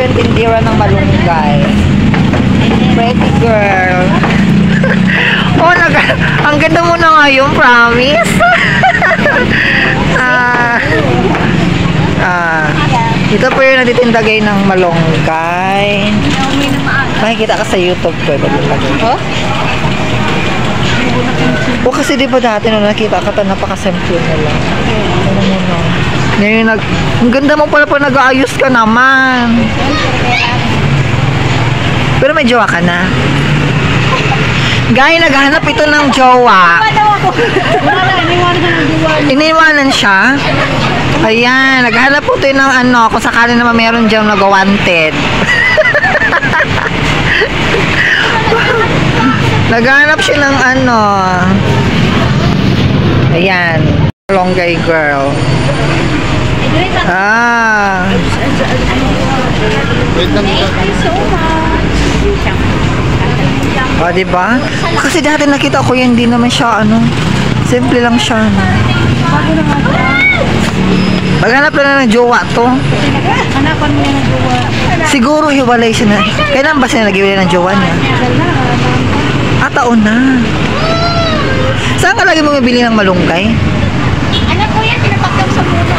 yung tindira ng malunggay. Pretty girl. Oh, ang ganda mo na ngayon, promise. Ito po yung nagtitindagay ng malunggay. Makikita ka sa YouTube ko. O kasi di ba dati nung nakita ka ito, napakasimple na lang. Ngayon, ang ganda mo pala pa nag-aayos ka naman. Pero may jowa ka na. Guy, naghahanap ito ng jowa. Iniwanan siya. Ayan, naghahanap po ito ng ano, kung sakali naman meron dyan nag-wanted. Naghahanap siya ng ano. Ayan, malunggay girl. Oh, diba? Kasi dati nakita ko yan, hindi naman siya ano. Simple lang siya. Maghanap lang ng jowa to. Hanapan mo ng jowa. Siguro hiwalay siya na. Kailan ba siya nag-iwalay ng jowa niya? Taon na. Saan ka lagi mo mabili ng malunggay? Anak ko yan, tinapakyaw sa puno.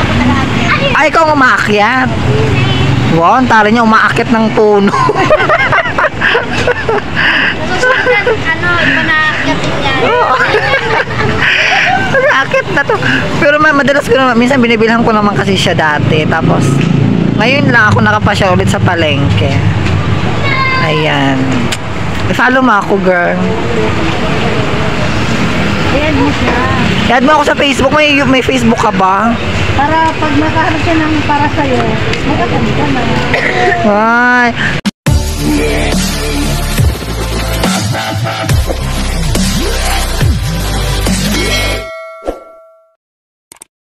Ay, ikaw ang umaakyat. Wow, ang tala niya umaakyat ng puno. Susunod, iba na akyatin niya. Akit na to. Pero madalas ko naman, minsan binibilhan ko naman kasi siya dati. Tapos, ngayon lang ako nakapasya ulit sa palengke. Ayan. I-follow mo ako, girl. Ayan mo siya. I-add mo ako sa Facebook. May Facebook ka ba? Para pag makahanap siya ng para sa'yo, magkakanta na. Ay.